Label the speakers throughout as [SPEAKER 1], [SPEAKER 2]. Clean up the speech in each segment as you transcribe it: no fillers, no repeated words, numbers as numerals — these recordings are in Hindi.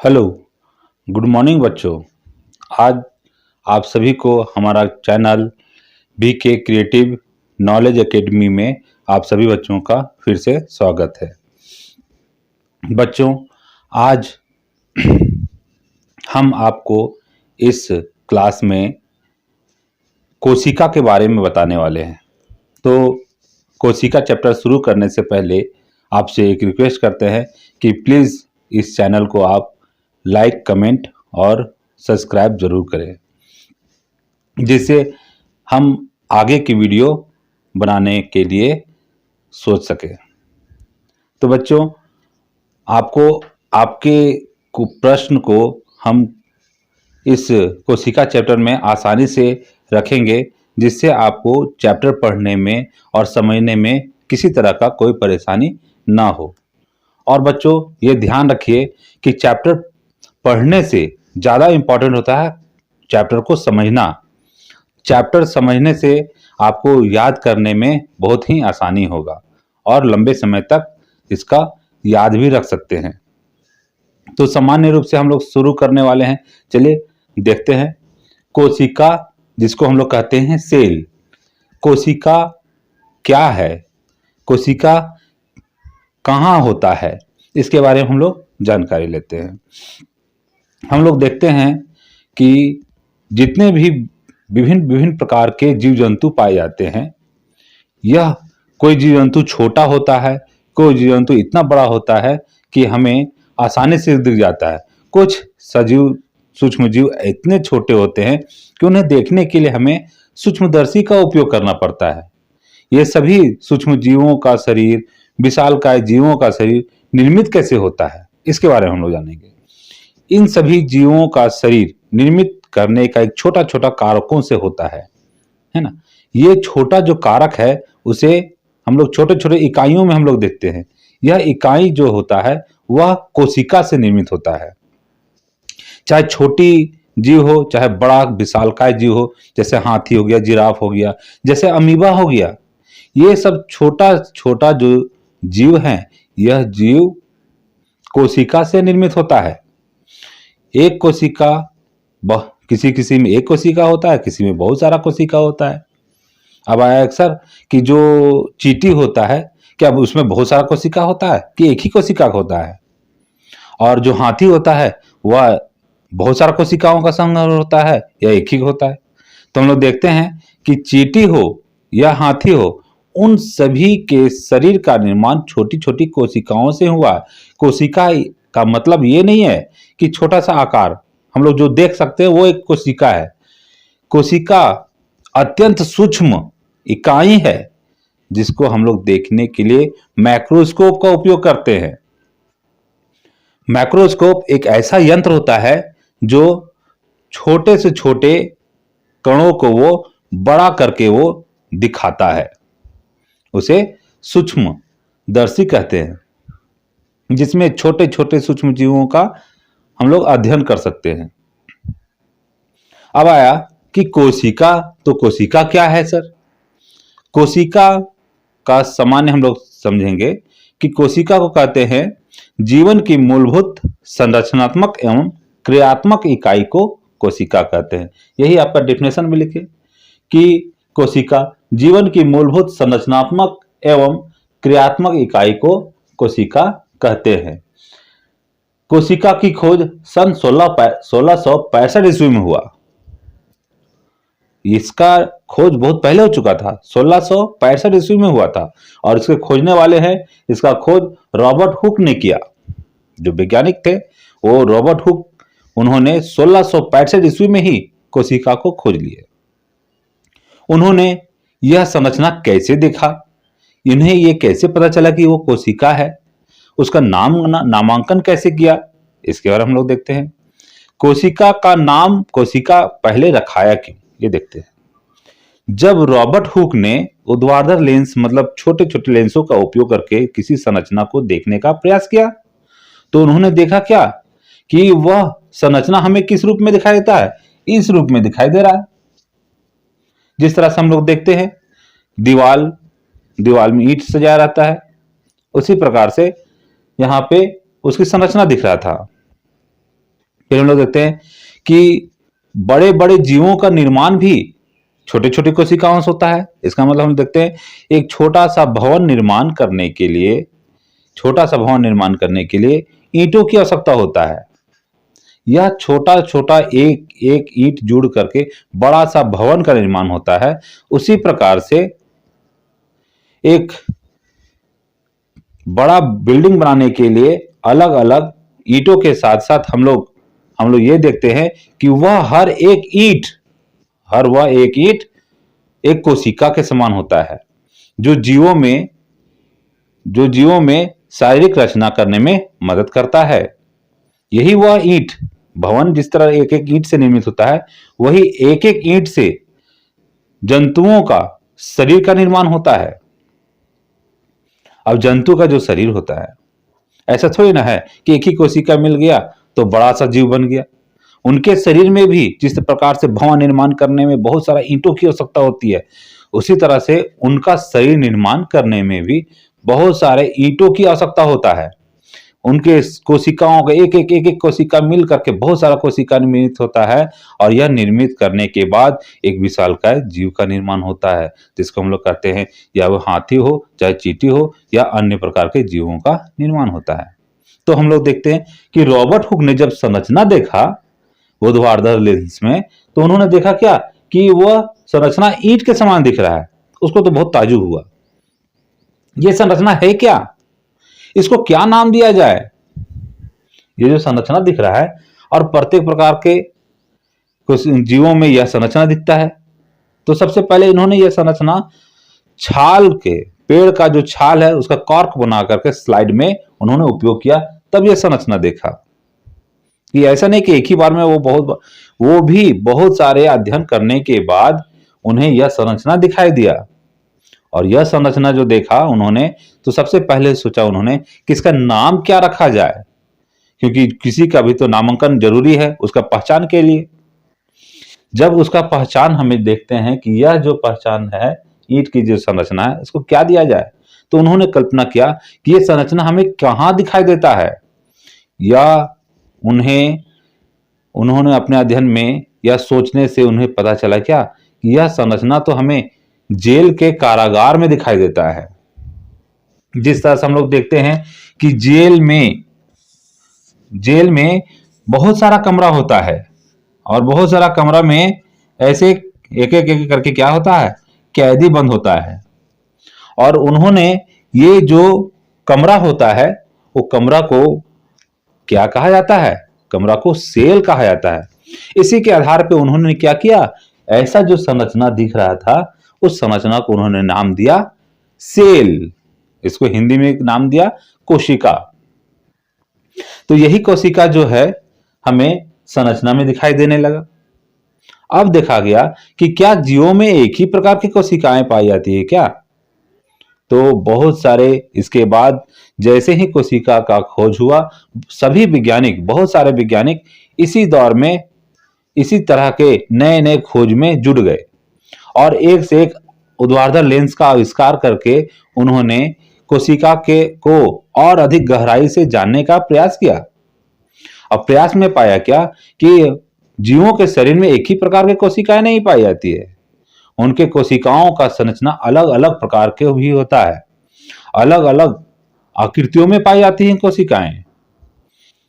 [SPEAKER 1] हेलो, गुड मॉर्निंग बच्चों। आज आप सभी को हमारा channel BK creative knowledge academy में आप सभी बच्चों का फिर से स्वागत है। बच्चों, आज हम आपको इस क्लास में कोशिका के बारे में बताने वाले हैं। तो कोशिका चैप्टर शुरू करने से पहले आपसे एक रिक्वेस्ट करते हैं कि प्लीज़ इस चैनल को आप लाइक, कमेंट और सब्सक्राइब जरूर करें, जिससे हम आगे की वीडियो बनाने के लिए सोच सकें। तो बच्चों, आपको आपके प्रश्न को हम इस कोशिका चैप्टर में आसानी से रखेंगे, जिससे आपको चैप्टर पढ़ने में और समझने में किसी तरह का कोई परेशानी ना हो। और बच्चों, ये ध्यान रखिए कि चैप्टर पढ़ने से ज़्यादा इम्पोर्टेंट होता है चैप्टर को समझना। चैप्टर समझने से आपको याद करने में बहुत ही आसानी होगा और लंबे समय तक इसका याद भी रख सकते हैं। तो सामान्य रूप से हम लोग शुरू करने वाले हैं। चलिए देखते हैं। कोशिका, जिसको हम लोग कहते हैं सेल, कोशिका क्या है, कोशिका कहाँ होता है, इसके बारे में हम लोग जानकारी लेते हैं। हम लोग देखते हैं कि जितने भी विभिन्न विभिन्न प्रकार के जीव जंतु पाए जाते हैं, यह कोई जीव जंतु छोटा होता है, कोई जीव जंतु इतना बड़ा होता है कि हमें आसानी से दिख जाता है। कुछ सजीव सूक्ष्म जीव इतने छोटे होते हैं कि उन्हें देखने के लिए हमें सूक्ष्मदर्शी का उपयोग करना पड़ता है। ये सभी सूक्ष्म जीवों का शरीर, विशालकाय जीवों का शरीर निर्मित कैसे होता है, इसके बारे में हम लोग जानेंगे। इन सभी जीवों का शरीर निर्मित करने का एक छोटा छोटा कारकों से होता है ना। ये छोटा जो कारक है उसे हम लोग छोटे छोटे इकाइयों में हम लोग देखते हैं। यह इकाई जो होता है वह कोशिका से निर्मित होता है। चाहे छोटी जीव हो, चाहे बड़ा विशालकाय जीव हो, जैसे हाथी हो गया, जिराफ हो गया, जैसे अमीबा हो गया, ये सब छोटा छोटा जो जीव हैं, यह जीव कोशिका से निर्मित होता है। एक कोशिका, किसी किसी में एक कोशिका होता है, किसी में बहुत सारा कोशिका होता है। अब आया अक्सर कि जो चींटी होता है, क्या उसमें बहुत सारा कोशिका होता है कि एक ही कोशिका होता है? और जो हाथी होता है वह बहुत सारा कोशिकाओं का संग्रह होता है या एक ही होता है? तो हम लोग देखते हैं कि चींटी हो या हाथी हो, उन सभी के शरीर का निर्माण छोटी छोटी कोशिकाओं से हुआ। कोशिका का मतलब ये नहीं है कि छोटा सा आकार, हम लोग जो देख सकते हैं वो एक कोशिका है। कोशिका अत्यंत सूक्ष्म इकाई है, जिसको हम लोग देखने के लिए माइक्रोस्कोप का उपयोग करते हैं। माइक्रोस्कोप एक ऐसा यंत्र होता है जो छोटे से छोटे कणों को वो बड़ा करके वो दिखाता है। उसे सूक्ष्म दर्शी कहते हैं, जिसमें छोटे छोटे सूक्ष्म जीवों का हम लोग अध्ययन कर सकते हैं। अब आया कि कोशिका, तो कोशिका क्या है सर? कोशिका का सामान्य हम लोग समझेंगे कि कोशिका को कहते हैं जीवन की मूलभूत संरचनात्मक एवं क्रियात्मक इकाई को कोशिका कहते हैं। यही आपका डेफिनेशन में लिखे कि कोशिका जीवन की मूलभूत संरचनात्मक एवं क्रियात्मक इकाई को कोशिका कहते हैं। कोशिका की खोज सन 1665 ईस्वी में हुआ। इसका खोज बहुत पहले हो चुका था, 1665 ईस्वी में हुआ था। और इसके खोजने वाले हैं, इसका खोज रॉबर्ट हुक ने किया। जो वैज्ञानिक थे वो रॉबर्ट हुक, उन्होंने 1665 ईस्वी में ही कोशिका को खोज लिया। उन्होंने यह संरचना कैसे देखा, इन्हें यह कैसे पता चला कि वो कोशिका है, उसका नामांकन कैसे किया, इसके बारे में हम लोग देखते हैं। कोशिका का नाम कोशिका पहले रखाया क्यों, ये देखते हैं। जब रॉबर्ट हुक ने ऊर्ध्वाधर लेंस, मतलब छोटे छोटे लेंसों का उपयोग करके किसी संरचना को देखने का प्रयास किया, तो उन्होंने देखा क्या कि वह संरचना हमें किस रूप में दिखाई देता है? इस रूप में दिखाई दे रहा है। जिस तरह से हम लोग देखते हैं दीवाल में ईंट सजाया रहता है, उसी प्रकार से यहाँ पे उसकी संरचना दिख रहा था। फिर हम लोग देखते हैं कि बड़े बड़े जीवों का निर्माण भी छोटे छोटे कोशिकाओं से होता है। इसका मतलब हम देखते हैं एक छोटा सा भवन निर्माण करने के लिए, छोटा सा भवन निर्माण करने के लिए ईंटों की आवश्यकता होता है। यह छोटा छोटा एक एक ईंट जुड़ करके बड़ा सा भवन का निर्माण होता है। उसी प्रकार से एक बड़ा बिल्डिंग बनाने के लिए अलग अलग ईंटों के साथ साथ हम लोग ये देखते हैं कि वह एक ईंट एक कोशिका के समान होता है, जो जीवों में शारीरिक रचना करने में मदद करता है। यही वह ईंट भवन जिस तरह एक एक ईंट से निर्मित होता है, वही एक एक ईंट से जंतुओं का शरीर का निर्माण होता है। अब जंतु का जो शरीर होता है, ऐसा थोड़ी ना है कि एक ही कोशिका मिल गया तो बड़ा सा जीव बन गया। उनके शरीर में भी जिस प्रकार से भवन निर्माण करने में बहुत सारा ईंटों की आवश्यकता होती है, उसी तरह से उनका शरीर निर्माण करने में भी बहुत सारे ईंटों की आवश्यकता होता है। उनके कोशिकाओं का एक एक कोशिका मिल करके बहुत सारा कोशिका निर्मित होता है, और यह निर्मित करने के बाद एक विशालकाय जीव का निर्माण होता है, जिसको हम लोग कहते हैं या वो हाथी हो, चाहे चींटी हो, या अन्य प्रकार के जीवों का निर्माण होता है। तो हम लोग देखते हैं कि रॉबर्ट हुक ने जब संरचना देखा ऊर्ध्वाधर लेंस में, तो उन्होंने देखा क्या कि वह संरचना ईंट के समान दिख रहा है। उसको तो बहुत ताज्जुब हुआ, यह संरचना है क्या, इसको क्या नाम दिया जाए। ये जो संरचना दिख रहा है और प्रत्येक प्रकार के कुछ जीवों में यह संरचना दिखता है, तो सबसे पहले इन्होंने यह संरचना छाल के, पेड़ का जो छाल है उसका कॉर्क बना करके स्लाइड में उन्होंने उपयोग किया, तब यह संरचना देखा। कि ऐसा नहीं कि एक ही बार में वो भी बहुत सारे अध्ययन करने के बाद उन्हें यह संरचना दिखाई दिया। और यह संरचना जो देखा उन्होंने, तो सबसे पहले सोचा उन्होंने कि इसका नाम क्या रखा जाए, क्योंकि किसी का भी तो नामांकन जरूरी है उसका पहचान के लिए। जब उसका पहचान हमें देखते हैं कि यह जो पहचान है ईंट की जो संरचना है, इसको क्या दिया जाए, तो उन्होंने कल्पना किया कि यह संरचना हमें कहां दिखाई देता है, या उन्होंने अपने अध्ययन में या सोचने से उन्हें पता चला क्या कि यह संरचना तो हमें जेल के कारागार में दिखाई देता है। जिस तरह से हम लोग देखते हैं कि जेल में बहुत सारा कमरा होता है, और बहुत सारा कमरा में ऐसे एक एक करके क्या होता है, कैदी बंद होता है। और उन्होंने ये जो कमरा होता है, वो कमरा को क्या कहा जाता है, कमरा को सेल कहा जाता है। इसी के आधार पे उन्होंने क्या किया, ऐसा जो संरचना दिख रहा था उस संरचना को उन्होंने नाम दिया सेल। इसको हिंदी में एक नाम दिया कोशिका। तो यही कोशिका जो है हमें संरचना में दिखाई देने लगा। अब देखा गया कि क्या जीवों में एक ही प्रकार की कोशिकाएं पाई जाती है क्या, तो बहुत सारे इसके बाद जैसे ही कोशिका का खोज हुआ, बहुत सारे वैज्ञानिक इसी दौर में इसी तरह के नए नए खोज में जुट गए, और एक से एक ऊर्ध्वाधर लेंस का आविष्कार करके उन्होंने कोशिका को और अधिक गहराई से जानने का प्रयास किया। अब प्रयास में पाया क्या कि जीवों के शरीर में एक ही प्रकार की कोशिकाएं नहीं पाई जाती है, उनके कोशिकाओं का संरचना अलग अलग प्रकार के भी होता है, अलग अलग आकृतियों में पाई जाती हैं कोशिकाएं।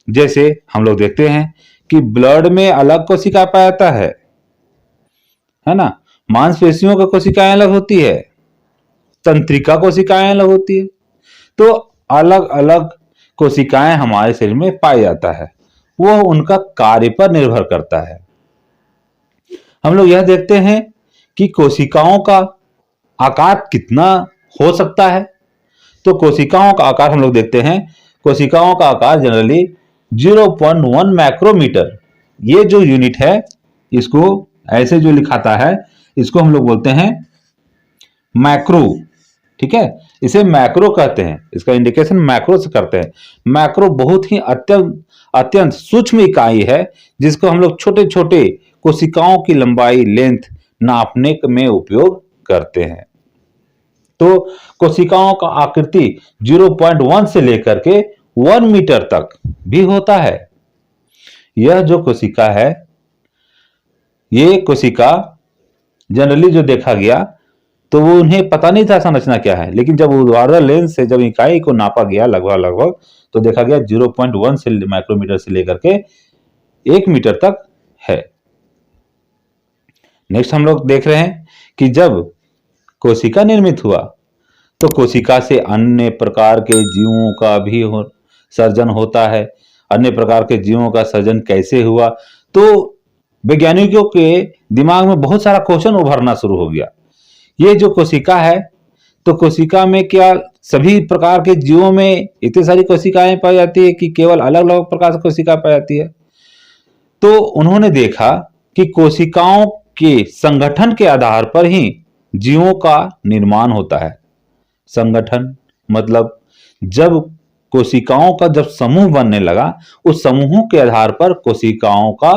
[SPEAKER 1] जैसे हम लोग देखते हैं कि ब्लड में अलग कोशिका पाया जाता है ना, मांसपेशियों का कोशिकाएं अलग होती है, तंत्रिका कोशिकाएं अलग होती है। तो अलग अलग कोशिकाएं हमारे शरीर में पाया जाता है, वह उनका कार्य पर निर्भर करता है। हम लोग यह देखते हैं कि कोशिकाओं का आकार कितना हो सकता है, तो कोशिकाओं का आकार हम लोग देखते हैं, कोशिकाओं का आकार जनरली 0.1 माइक्रोमीटर, ये जो यूनिट है इसको ऐसे जो लिखाता है इसको हम लोग बोलते हैं मैक्रो। ठीक है, इसे मैक्रो कहते हैं, इसका इंडिकेशन मैक्रो से करते हैं। मैक्रो बहुत ही अत्यंत सूक्ष्म इकाई है, जिसको हम लोग छोटे छोटे कोशिकाओं की लंबाई लेंथ नापने में उपयोग करते हैं। तो कोशिकाओं का आकृति 0.1 से लेकर के 1 मीटर तक भी होता है। यह जो कोशिका है, ये कोशिका जनरली जो देखा गया तो वो उन्हें पता नहीं था संरचना क्या है, लेकिन जब ऊर्ध्वाधर लेंस से जब इकाई को नापा गया लगभग तो देखा गया 0.1 से माइक्रोमीटर से लेकर के 1 मीटर तक है। नेक्स्ट हम लोग देख रहे हैं कि जब कोशिका निर्मित हुआ तो कोशिका से अन्य प्रकार के जीवों का भी सर्जन होता है। अन्य प्रकार के जीवों का सर्जन कैसे हुआ, तो वैज्ञानिकों के दिमाग में बहुत सारा क्वेश्चन उभरना शुरू हो गया। ये जो कोशिका है, तो कोशिका में क्या सभी प्रकार के जीवों में इतनी सारी कोशिकाएं पाई जाती है कि केवल अलग अलग प्रकार से कोशिका पाई जाती है? तो उन्होंने देखा कि कोशिकाओं के संगठन के आधार पर ही जीवों का निर्माण होता है। संगठन मतलब जब कोशिकाओं का जब समूह बनने लगा, उस समूहों के आधार पर कोशिकाओं का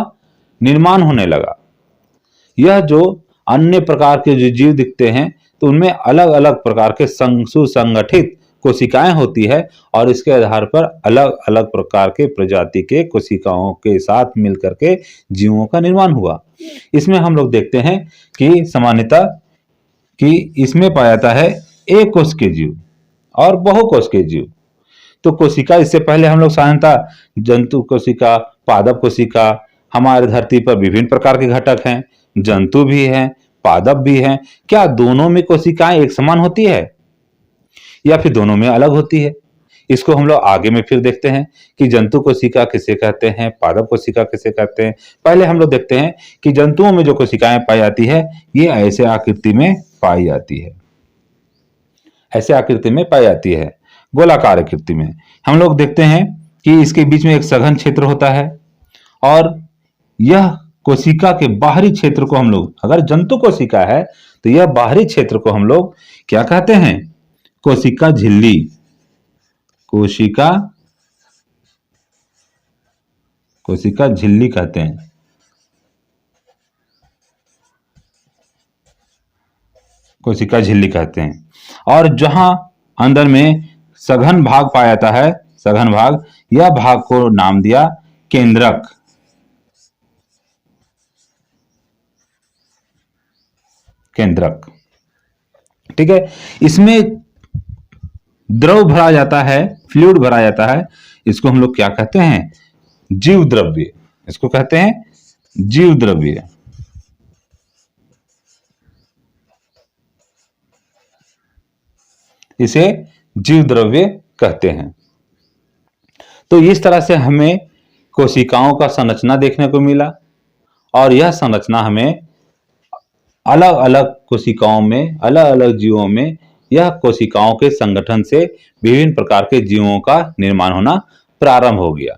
[SPEAKER 1] निर्माण होने लगा। यह जो अन्य प्रकार के जो जीव दिखते हैं तो उनमें अलग अलग प्रकार के सुसंगठित कोशिकाएं होती है और इसके आधार पर अलग अलग प्रकार के प्रजाति के कोशिकाओं के साथ मिलकर के जीवों का निर्माण हुआ। इसमें हम लोग देखते हैं कि सामान्यतः कि इसमें पाया जाता है एक कोश के जीव और बहुकोश के जीव। तो कोशिका, इससे पहले हम लोग साधारणतः जंतु कोशिका, पादप कोशिका, हमारे धरती पर विभिन्न प्रकार के घटक हैं, जंतु भी हैं, पादप भी हैं। क्या दोनों में कोशिकाएं एक समान होती है या फिर दोनों में अलग होती है? इसको हम लोग आगे में फिर देखते हैं कि जंतु कोशिका किसे कहते हैं, पादप कोशिका किसे कहते हैं। पहले हम लोग देखते हैं कि जंतुओं में जो कोशिकाएं पाई जाती है ये ऐसे आकृति में पाई जाती है, ऐसे आकृति में पाई जाती है, गोलाकार आकृति में। हम लोग देखते हैं कि इसके बीच में एक सघन क्षेत्र होता है और यह कोशिका के बाहरी क्षेत्र को हम लोग, अगर जंतु कोशिका है तो यह बाहरी क्षेत्र को हम लोग क्या कहते हैं? कोशिका झिल्ली। कोशिका झिल्ली कहते हैं। कोशिका झिल्ली कहते हैं। और जहां अंदर में सघन भाग पाया जाता है, सघन भाग, यह भाग को नाम दिया केंद्रक। केंद्रक, ठीक है। इसमें द्रव भरा जाता है, फ्लूइड भरा जाता है। इसको हम लोग क्या कहते हैं? जीव द्रव्य। इसको कहते हैं जीव द्रव्य। इसे जीव द्रव्य कहते हैं। तो इस तरह से हमें कोशिकाओं का संरचना देखने को मिला और यह संरचना हमें अलग अलग कोशिकाओं में, अलग अलग जीवों में, यह कोशिकाओं के संगठन से विभिन्न प्रकार के जीवों का निर्माण होना प्रारंभ हो गया।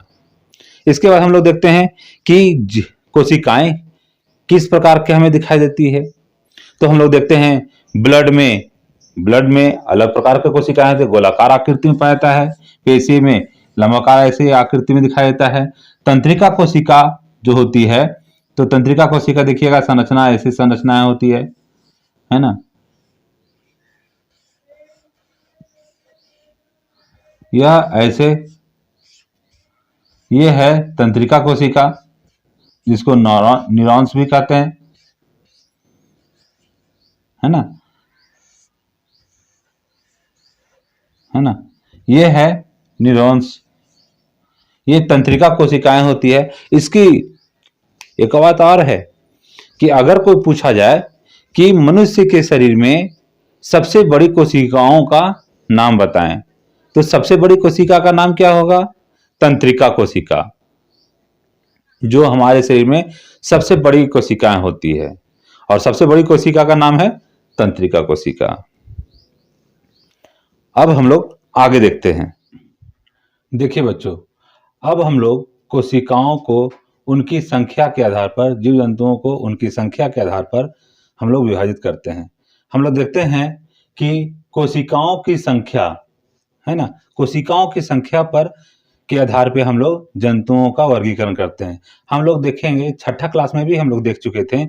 [SPEAKER 1] इसके बाद हम लोग देखते हैं कि कोशिकाएं किस प्रकार के हमें दिखाई देती है। तो हम लोग देखते हैं ब्लड में अलग प्रकार के कोशिकाएं थे, गोलाकार आकृति में पाया जाता है। पेशी में लंबाकार ऐसे आकृति में दिखाई देता है। तंत्रिका कोशिका जो होती है, तो तंत्रिका कोशिका देखिएगा संरचना, ऐसी संरचनाएं होती है ना। यह ऐसे, ये है तंत्रिका कोशिका जिसको न्यूरॉन्स भी कहते हैं, है ना, है ना। ये है न्यूरॉन्स, ये तंत्रिका कोशिकाएं होती है। इसकी एक बात और है कि अगर कोई पूछा जाए कि मनुष्य के शरीर में सबसे बड़ी कोशिकाओं का नाम बताएं, तो सबसे बड़ी कोशिका का नाम क्या होगा? तंत्रिका कोशिका, जो हमारे शरीर में सबसे बड़ी कोशिकाएं होती है, और सबसे बड़ी कोशिका का नाम है तंत्रिका कोशिका। अब हम लोग आगे देखते हैं। देखिए बच्चों, अब हम लोग कोशिकाओं को उनकी संख्या के आधार पर, जीव जंतुओं को उनकी संख्या के आधार पर हम लोग विभाजित करते हैं। हम लोग देखते हैं कि कोशिकाओं की संख्या, है ना, कोशिकाओं की संख्या पर के आधार पे हम लोग जंतुओं का वर्गीकरण करते हैं। हम लोग देखेंगे, छठा क्लास में भी हम लोग देख चुके थे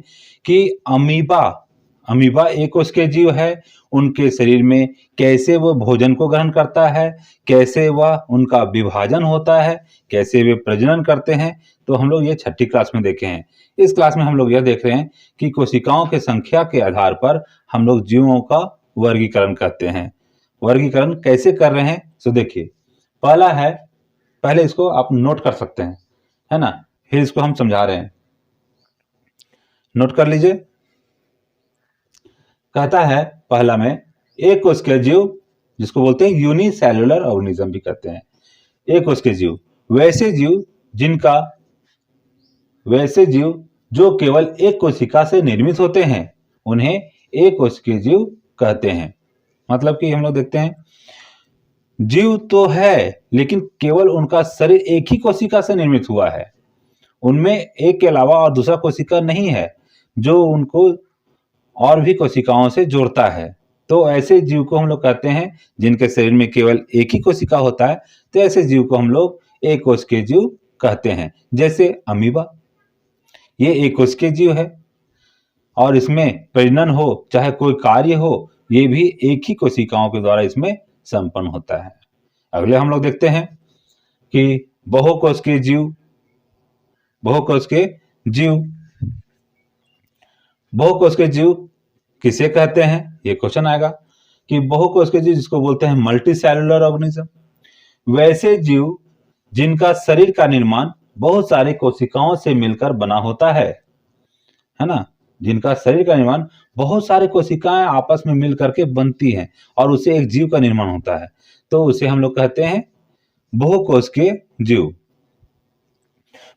[SPEAKER 1] कि अमीबा एक कोश के जीव है, उनके शरीर में कैसे वो भोजन को ग्रहण करता है, कैसे वह उनका विभाजन होता है, कैसे वे प्रजनन करते हैं, तो हम लोग ये छठी क्लास में देखे हैं। इस क्लास में हम लोग यह देख रहे हैं कि कोशिकाओं की संख्या के आधार पर हम लोग जीवों का वर्गीकरण करते हैं। वर्गीकरण कैसे कर रहे हैं, तो देखिए, पहला है, पहले इसको आप नोट कर सकते हैं, है ना, फिर इसको हम समझा रहे हैं। नोट कर लीजिए। कहता है पहला में, एक कोशिकीय जीव, जिसको बोलते हैं यूनिसेल्युलर ऑर्गेनिज्म भी कहते हैं। एक कोशिकीय जीव वैसे जीव जो केवल एक कोशिका से निर्मित होते हैं, उन्हें एक कोशिकीय जीव कहते हैं। मतलब कि हम लोग देखते हैं जीव तो है, लेकिन केवल उनका शरीर एक ही कोशिका से निर्मित हुआ है, उनमें एक के अलावा और दूसरा कोशिका नहीं है जो उनको और भी कोशिकाओं से जोड़ता है। तो ऐसे जीव को हम लोग कहते हैं जिनके शरीर में केवल एक ही कोशिका होता है, तो ऐसे जीव को हम लोग एक कोशिकीय जीव कहते हैं। जैसे अमीबा, ये एक कोशिकीय जीव है और इसमें प्रजनन हो चाहे कोई कार्य हो, ये भी एक ही कोशिकाओं के द्वारा इसमें संपन्न होता है। अगले हम लोग देखते हैं कि बहुकोशिकीय जीव किसे कहते हैं, ये क्वेश्चन आएगा कि बहुकोशिकीय जीव जिसको बोलते हैं मल्टी सेलुलर ऑर्गेनिज्म, वैसे जीव जिनका शरीर का निर्माण बहुत सारी कोशिकाओं से मिलकर बना होता है ना, जिनका शरीर का निर्माण बहुत सारी कोशिकाएं आपस में मिल करके बनती हैं और उससे एक जीव का निर्माण होता है, तो उसे हम लोग कहते हैं बहुकोशिकीय जीव।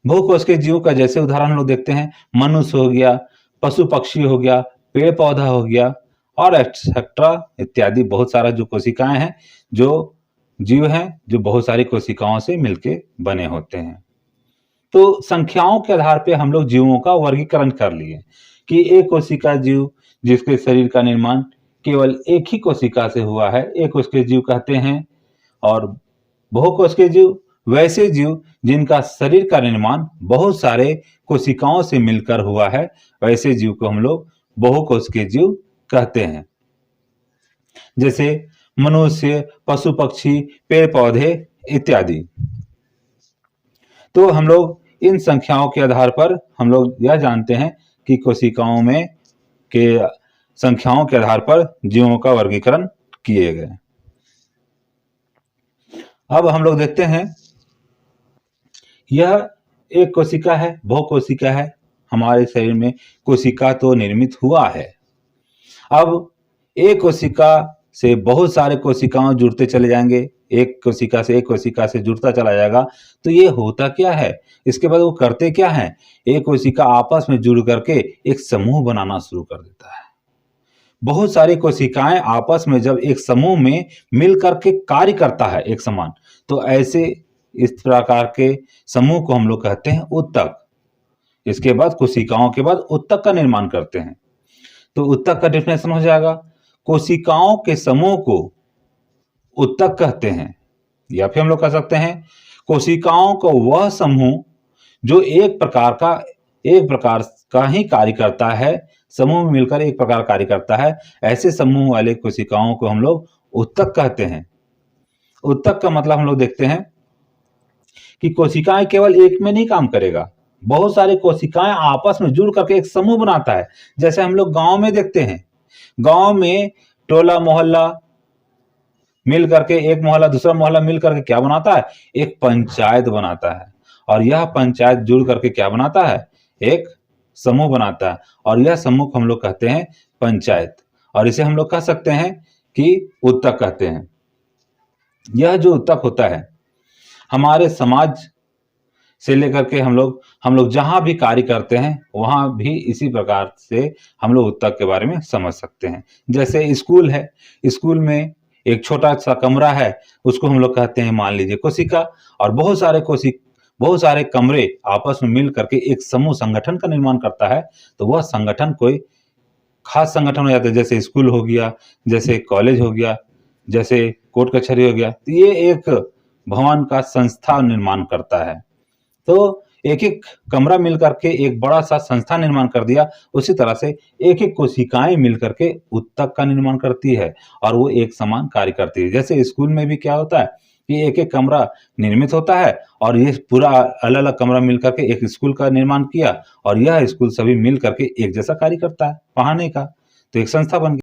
[SPEAKER 1] बहुकोशिकीय जीव का जैसे उदाहरण हम लोग देखते हैं, मनुष्य हो गया, पशु पक्षी हो गया, पेड़ पौधा हो गया और एक्सेट्रा इत्यादि बहुत सारा जो कोशिकाएं हैं, जो जीव हैं, जो बहुत सारी कोशिकाओं से मिलके बने होते हैं। तो संख्याओं के आधार पे हम लोग जीवों का वर्गीकरण कर लिए कि एक कोशिका जीव जिसके शरीर का निर्माण केवल एक ही कोशिका से हुआ है, एक कोशिकीय जीव कहते हैं। और बहुकोशिकीय जीव वैसे जीव जिनका शरीर का निर्माण बहुत सारे कोशिकाओं से मिलकर हुआ है, वैसे जीव को हम लोग बहुकोशिकीय जीव कहते हैं। जैसे मनुष्य, पशु पक्षी, पेड़ पौधे इत्यादि। तो हम लोग इन संख्याओं के आधार पर हम लोग यह जानते हैं कि कोशिकाओं में के संख्याओं के आधार पर जीवों का वर्गीकरण किए गए। अब हम लोग देखते हैं, यह एक कोशिका है, बहुकोशिका है। हमारे शरीर में कोशिका तो निर्मित हुआ है। अब एक कोशिका से बहुत सारे कोशिकाओं जुड़ते चले जाएंगे, एक कोशिका से जुड़ता चला जाएगा, तो ये होता क्या है, इसके बाद वो करते क्या है, एक कोशिका आपस में जुड़ करके एक समूह बनाना शुरू कर देता है। बहुत सारी कोशिकाएं आपस में जब एक समूह में मिल करके कार्य करता है एक समान, तो ऐसे इस प्रकार के समूह को हम लोग कहते हैं उत्तक। इसके बाद कोशिकाओं के बाद उत्तक का निर्माण करते हैं। तो उत्तक का डेफिनेशन हो जाएगा, कोशिकाओं के समूह को उत्तक कहते हैं, या फिर हम लोग कह सकते हैं कोशिकाओं को वह समूह जो एक प्रकार का ही कार्य करता है, समूह में मिलकर एक प्रकार कार्य करता है, ऐसे समूह वाले कोशिकाओं को हम लोग उत्तक कहते हैं। उत्तक का मतलब हम लोग देखते हैं कि कोशिकाएं केवल एक में नहीं काम करेगा, बहुत सारी कोशिकाएं आपस में जुड़ करके एक समूह बनाता है। जैसे हम लोग गांव में देखते हैं, गांव में टोला मोहल्ला मिल करके, एक मोहल्ला दूसरा मोहल्ला मिल करके क्या बनाता है, एक पंचायत बनाता है। और यह पंचायत जुड़ करके क्या बनाता है, एक समूह बनाता है, और यह समूह को हम लोग कहते हैं पंचायत। और इसे हम लोग कह सकते हैं कि उत्तक कहते हैं। यह जो उत्तक होता है, हमारे समाज से लेकर के हम लोग जहां भी कार्य करते हैं वहां भी इसी प्रकार से हम लोग उत्तक के बारे में समझ सकते हैं। जैसे स्कूल है, स्कूल में एक छोटा सा कमरा है, उसको हम लोग कहते हैं मान लीजिए कोशिका, और बहुत सारे कमरे आपस में मिल करके एक समूह संगठन का निर्माण करता है। तो वह संगठन कोई खास संगठन हो जाता है, जैसे स्कूल हो गया, जैसे कॉलेज हो गया, जैसे कोर्ट कचहरी हो गया। तो ये एक भवन का संस्था निर्माण करता है। तो एक एक कमरा मिल करके एक बड़ा सा संस्था निर्माण कर दिया, उसी तरह से एक एक कोशिकाएं मिल करके उत्तक का निर्माण करती है और वो एक समान कार्य करती है। जैसे स्कूल में भी क्या होता है कि एक एक कमरा निर्मित होता है और ये पूरा अलग अलग कमरा मिल करके एक स्कूल का निर्माण किया और यह स्कूल सभी मिल करके एक जैसा कार्य करता है पढ़ाने का, तो एक संस्था बन गई।